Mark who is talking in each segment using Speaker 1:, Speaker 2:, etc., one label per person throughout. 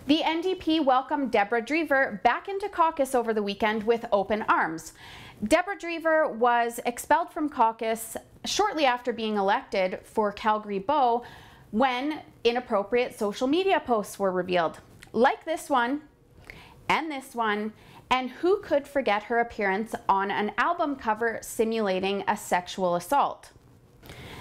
Speaker 1: The NDP welcomed Dejardins back into caucus over the weekend with open arms. Dejardins was expelled from caucus shortly after being elected for Calgary Bow when inappropriate social media posts were revealed. Like this one, and who could forget her appearance on an album cover simulating a sexual assault?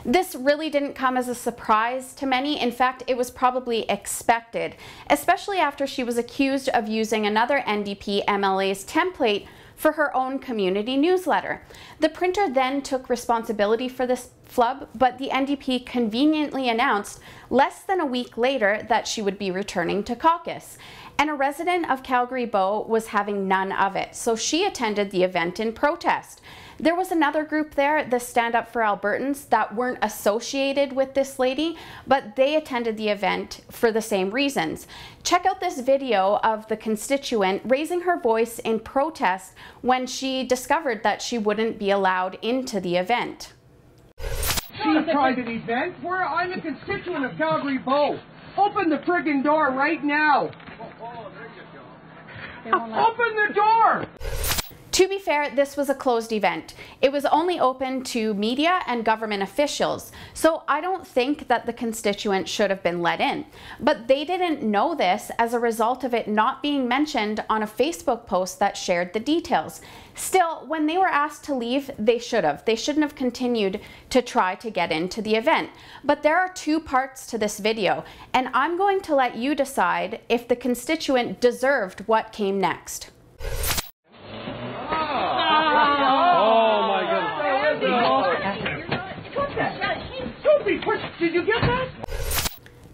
Speaker 1: This really didn't come as a surprise to many. In fact, it was probably expected, especially after she was accused of using another NDP MLA's template for her own community newsletter. The printer then took responsibility for this flub, but the NDP conveniently announced less than a week later that she would be returning to caucus. And a resident of Calgary Bow was having none of it, so she attended the event in protest. There was another group there, the Stand Up For Albertans, that weren't associated with this lady, but they attended the event for the same reasons. Check out this video of the constituent raising her voice in protest when she discovered that she wouldn't be allowed into the event.
Speaker 2: She's a private event. I'm a constituent of Calgary Bow. Open the friggin' door right now. Open the door!
Speaker 1: To be fair, this was a closed event. It was only open to media and government officials, so I don't think that the constituent should have been let in. But they didn't know this as a result of it not being mentioned on a Facebook post that shared the details. Still, when they were asked to leave, they should have. They shouldn't have continued to try to get into the event. But there are two parts to this video, and I'm going to let you decide if the constituent deserved what came next.
Speaker 2: Did you get that?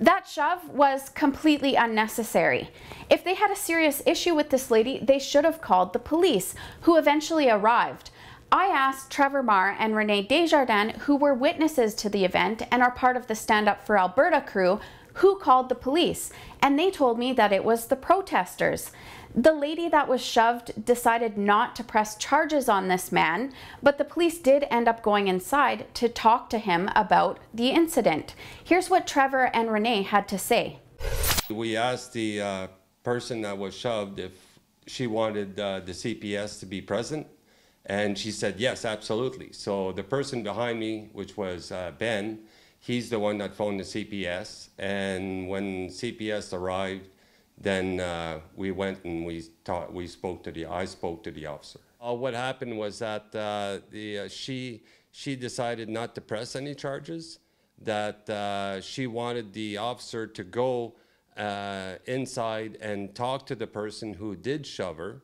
Speaker 1: That shove was completely unnecessary. If they had a serious issue with this lady, they should have called the police, who eventually arrived. I asked Trevor, Marr, and Rene Dejardins, who were witnesses to the event and are part of the Stand Up For Alberta crew, who called the police, and they told me that it was the protesters. The lady that was shoved decided not to press charges on this man, but the police did end up going inside to talk to him about the incident. Here's what Trevor and Rene had to say.
Speaker 3: We asked the person that was shoved if she wanted the CPS to be present, and she said yes, absolutely. So the person behind me, which was Ben, he's the one that phoned the CPS, and when CPS arrived, then we went and I spoke to the officer. What happened was that she decided not to press any charges, that she wanted the officer to go inside and talk to the person who did shove her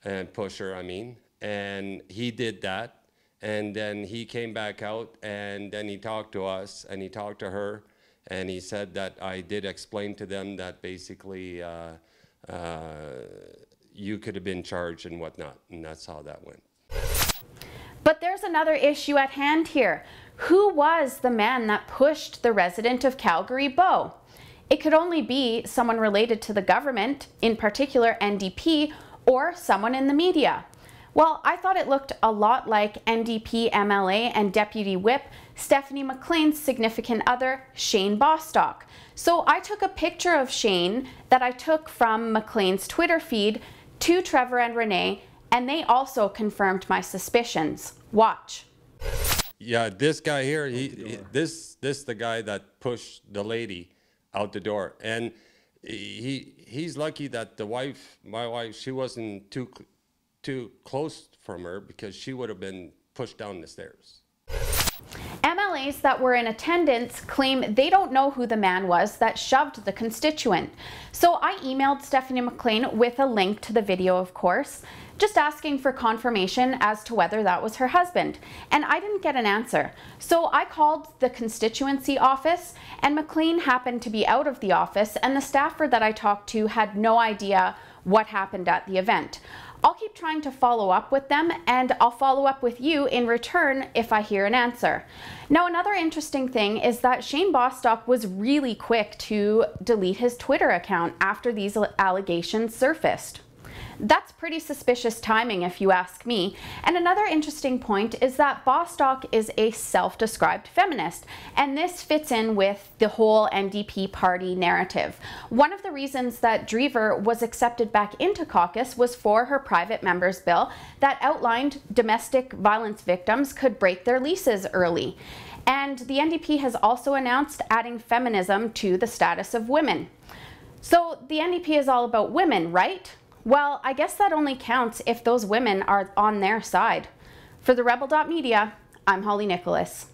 Speaker 3: and push her, and he did that. And then he came back out, and then he talked to us, and he talked to her, and he said that I did explain to them that basically you could have been charged and whatnot, and that's how that went.
Speaker 1: But there's another issue at hand here. Who was the man that pushed the resident of Calgary Bow? It could only be someone related to the government, in particular NDP, or someone in the media. Well, I thought it looked a lot like NDP MLA and Deputy Whip Stephanie McLean's significant other, Shane Bostock. So I took a picture of Shane that I took from McLean's Twitter feed to Trevor and Rene, and they also confirmed my suspicions. Watch.
Speaker 3: Yeah, this guy here, this the guy that pushed the lady out the door, and he's lucky that my wife, she wasn't too close from her, because she would have been pushed down the stairs.
Speaker 1: MLAs that were in attendance claim they don't know who the man was that shoved the constituent. So I emailed Stephanie McLean with a link to the video, of course, just asking for confirmation as to whether that was her husband. And I didn't get an answer. So I called the constituency office, and McLean happened to be out of the office, and the staffer that I talked to had no idea what happened at the event. I'll keep trying to follow up with them, and I'll follow up with you in return if I hear an answer. Now, another interesting thing is that Shane Bostock was really quick to delete his Twitter account after these allegations surfaced. That's pretty suspicious timing if you ask me. And another interesting point is that Bostock is a self-described feminist, and this fits in with the whole NDP party narrative. One of the reasons that Trevor was accepted back into caucus was for her private member's bill that outlined domestic violence victims could break their leases early. And the NDP has also announced adding feminism to the status of women. So the NDP is all about women, right? Well, I guess that only counts if those women are on their side. For TheRebel.Media, I'm Holly Nicholas.